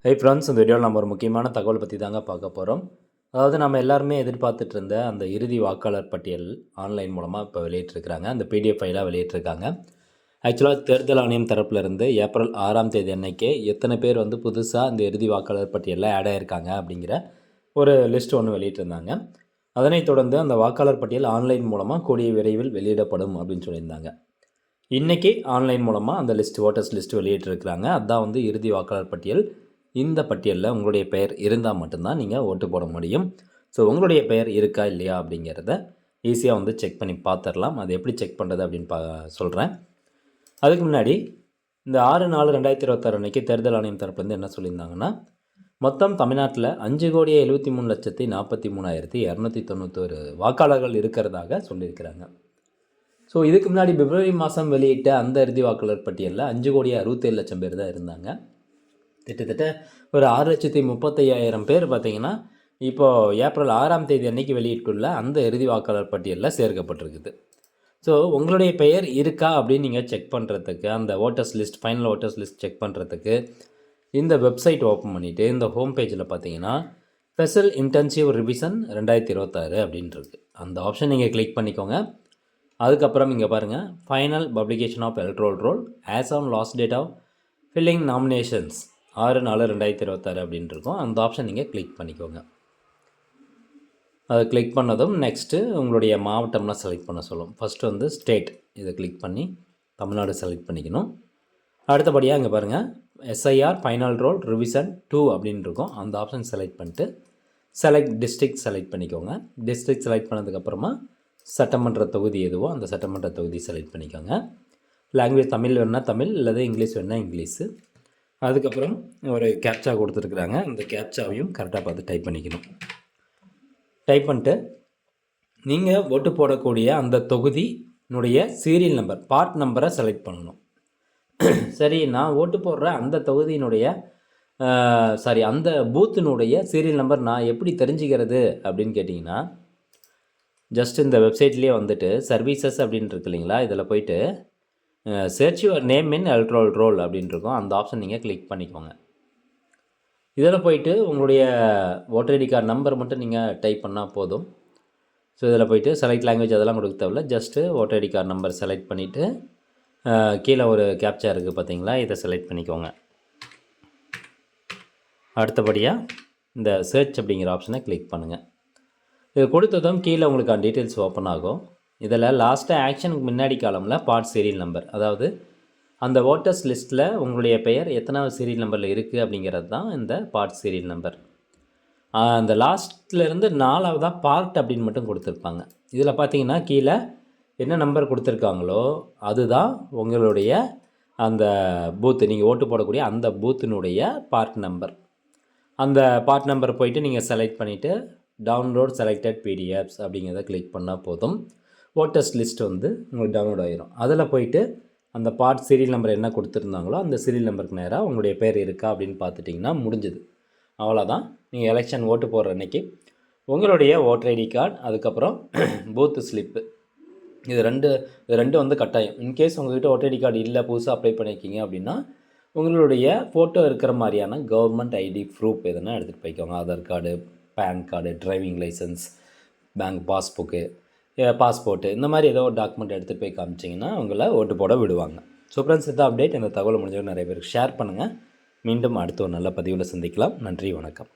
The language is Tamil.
ஹை ஃப்ரெண்ட்ஸ், இந்த வீடியோவில் நம்ம ஒரு முக்கியமான தகவல் பற்றி தாங்க பார்க்க போகிறோம். அதாவது நம்ம எல்லாருமே எதிர்பார்த்துட்டு இருந்த அந்த இறுதி வாக்காளர் பட்டியல் ஆன்லைன் மூலமாக இப்போ வெளியிட்டிருக்கிறாங்க. அந்த பிடிஎஃப் ஃபைலாக வெளியிட்டிருக்காங்க. ஆக்சுவலாக தேர்தல் ஆணையம் தரப்புலேருந்து ஏப்ரல் 6ஆம் தேதி அன்னைக்கே எத்தனை பேர் வந்து புதுசாக இந்த இறுதி வாக்காளர் பட்டியலில் ஆட் ஆகியிருக்காங்க அப்படிங்கிற ஒரு லிஸ்ட் ஒன்று வெளியிட்டிருந்தாங்க. அதனைத் தொடர்ந்து அந்த வாக்காளர் பட்டியல் ஆன்லைன் மூலமாக கூடிய விரைவில் வெளியிடப்படும் அப்படின்னு சொல்லியிருந்தாங்க. இன்றைக்கி ஆன்லைன் மூலமாக அந்த ஓட்டர்ஸ் லிஸ்ட் வெளியிட்டிருக்கிறாங்க. அதுதான் வந்து இறுதி வாக்காளர் பட்டியல். இந்த பட்டியலில் உங்களுடைய பெயர் இருந்தால் மட்டும்தான் நீங்கள் ஓட்டு போட முடியும். ஸோ உங்களுடைய பெயர் இருக்கா இல்லையா அப்படிங்கிறத ஈஸியாக வந்து செக் பண்ணி பார்த்துடலாம். அது எப்படி செக் பண்ணுறது அப்படின்னு சொல்கிறேன். அதுக்கு முன்னாடி இந்த 6/4/2026 அன்றைக்கி தேர்தல் ஆணையம் தரப்புலேருந்து என்ன சொல்லியிருந்தாங்கன்னா, மொத்தம் தமிழ்நாட்டில் 5,73,43,291 வாக்காளர்கள் இருக்கிறதாக சொல்லியிருக்கிறாங்க. ஸோ இதுக்கு முன்னாடி பிப்ரவரி மாதம் வெளியிட்ட அந்த இறுதி வாக்காளர் பட்டியலில் 5,67,00,000 பேர் தான் இருந்தாங்க. கிட்டத்தட்ட ஒரு 6,35,000 பேர் பார்த்திங்கன்னா இப்போது ஏப்ரல் 6ஆம் தேதி அன்றைக்கி வெளியிட்டுள்ள அந்த இறுதி வாக்காளர் பட்டியலில் சேர்க்கப்பட்டிருக்குது. ஸோ உங்களுடைய பெயர் இருக்கா அப்படின்னு நீங்கள் செக் பண்ணுறதுக்கு, அந்த voters list final voters list check பண்ணுறதுக்கு இந்த வெப்சைட் ஓப்பன் பண்ணிவிட்டு இந்த ஹோம் பேஜில் பார்த்தீங்கன்னா ஸ்பெஷல் இன்டென்சிவ் ரிவிஷன் 2026 அப்படின்றது அந்த ஆப்ஷன் நீங்கள் கிளிக் பண்ணிக்கோங்க. அதுக்கப்புறம் இங்கே பாருங்கள், final publication of electoral roll as on last date of filling nominations 6/4/2026 அப்படின்னு இருக்கும். அந்த ஆப்ஷன் நீங்கள் கிளிக் பண்ணிக்கோங்க. அதை கிளிக் பண்ணதும் நெக்ஸ்ட்டு உங்களுடைய மாவட்டம்லாம் செலக்ட் பண்ண சொல்லும். ஃபஸ்ட்டு வந்து ஸ்டேட் இதை கிளிக் பண்ணி தமிழ்நாடு செலக்ட் பண்ணிக்கணும். அடுத்தபடியாக இங்கே பாருங்கள், எஸ்ஐஆர் ஃபைனல் ரோல் ரிவிஷன் 2 அப்படின்னு இருக்கும். அந்த ஆப்ஷன் செலக்ட் பண்ணிட்டு செலக்ட் டிஸ்ட்ரிக்ட் செலக்ட் பண்ணிக்கோங்க. டிஸ்ட்ரிக்ட் செலக்ட் பண்ணதுக்கப்புறமா சட்டமன்ற தொகுதி எதுவோ அந்த சட்டமன்ற தொகுதி செலக்ட் பண்ணிக்கோங்க. லாங்குவேஜ் தமிழ் வேணால் தமிழ், இல்லது இங்கிலீஷ் வேணால் இங்கிலீஷு. அதுக்கப்புறம் ஒரு கேப்சா கொடுத்துருக்குறாங்க. அந்த கேப்சாவையும் கரெக்டாக பார்த்து டைப் பண்ணிக்கணும். டைப் பண்ணிட்டு நீங்கள் ஓட்டு போடக்கூடிய அந்த தொகுதியினுடைய சீரியல் நம்பர், பார்ட் நம்பரை செலக்ட் பண்ணணும். சரி, நான் ஓட்டு போடுற அந்த தொகுதியினுடைய அந்த பூத்தினுடைய சீரியல் நம்பர் நான் எப்படி தெரிஞ்சுக்கிறது அப்படின்னு கேட்டிங்கன்னா, ஜஸ்ட் இந்த வெப்சைட்லேயே வந்துட்டு சர்வீசஸ் அப்படின்னு இருக்கு இல்லைங்களா, இதில் போய்ட்டு search your name in electoral roll அப்படின்னு இருக்கும். அந்த ஆப்ஷன் நீங்கள் கிளிக் பண்ணிக்கோங்க. இதில் போய்ட்டு உங்களுடைய ஓட்டர் ஐடி கார்டு நம்பர் மட்டும் நீங்கள் டைப் பண்ணால் போதும். ஸோ இதில் போய்ட்டு செலக்ட் லாங்குவேஜ் அதெல்லாம் கொடுக்க தேவையில்ல. Just voter ID card number select பண்ணிவிட்டு கீழே ஒரு கேப்சா இருக்குது பார்த்தீங்களா, இதை செலக்ட் பண்ணிக்கோங்க. அடுத்தபடியாக இந்த சர்ச் அப்படிங்கிற ஆப்ஷனை கிளிக் பண்ணுங்கள். இது கொடுத்ததும் கீழே உங்களுக்கு டீட்டெயில்ஸ் ஓப்பன் ஆகும். இதில் லாஸ்ட்டாக ஆக்ஷனுக்கு முன்னாடி காலமில் பார்ட் சீரியல் நம்பர், அதாவது அந்த ஓட்டர்ஸ் லிஸ்ட்டில் உங்களுடைய பெயர் எத்தனாவது சீரியல் நம்பரில் இருக்குது அப்படிங்கிறது தான் இந்த பார்ட் சீரியல் நம்பர். அந்த லாஸ்ட்லேருந்து 4ஆவதாக பார்ட் அப்படின்னு மட்டும் கொடுத்துருப்பாங்க. இதில் பார்த்தீங்கன்னா கீழே என்ன நம்பர் கொடுத்துருக்காங்களோ அதுதான் உங்களுடைய அந்த பூத்து, நீங்கள் ஓட்டு போடக்கூடிய அந்த பூத்தினுடைய பார்ட் நம்பர். அந்த பார்ட் நம்பர் போய்ட்டு நீங்கள் செலக்ட் பண்ணிவிட்டு டவுன்லோட் செலக்டட் பிடிஎஃப்ஸ் அப்படிங்கிறத கிளிக் பண்ணால் போதும். ஓட்டர்ஸ் லிஸ்ட் வந்து உங்களுக்கு டவுன்லோட் ஆகிரும். அதில் போய்ட்டு அந்த பார்ட் சீரியல் நம்பர் என்ன கொடுத்துருந்தாங்களோ அந்த சீரியல் நம்பருக்கு நேராக உங்களுடைய பேர் இருக்கா அப்படின்னு பார்த்துட்டிங்கன்னா முடிஞ்சுது. அவ்வளோதான். நீங்கள் எலெக்ஷன் ஓட்டு போடுற அன்றைக்கி உங்களுடைய ஓட்டர் ஐடி கார்டு, அதுக்கப்புறம் பூத்து ஸ்லிப்பு, இது ரெண்டு வந்து கட்டாயம். இன்கேஸ் உங்கள்கிட்ட ஓட்டர் ஐடி கார்டு இல்லை, புதுசாக அப்ளை பண்ணியிருக்கீங்க அப்படின்னா உங்களுடைய ஃபோட்டோ இருக்கிற மாதிரியான கவர்மெண்ட் ஐடி ப்ரூஃப் எதுனா எடுத்துகிட்டு போய்க்கோங்க. Aadhaar card, PAN card, driving licence, bank passport, இந்த மாதிரி ஏதோ ஒரு டாக்குமெண்ட் எடுத்துகிட்டு போய் காமிச்சிங்கன்னா உங்களை ஓட்டு போட விடுவாங்க. ஸோ ஃப்ரெண்ட்ஸ், இந்த அப்டேட் இந்த தகவல் முடிஞ்சவங்க நிறைய பேருக்கு ஷேர் பண்ணுங்கள். மீண்டும் அடுத்த ஒரு நல்ல பதிவில் சந்திக்கலாம். நன்றி, வணக்கம்.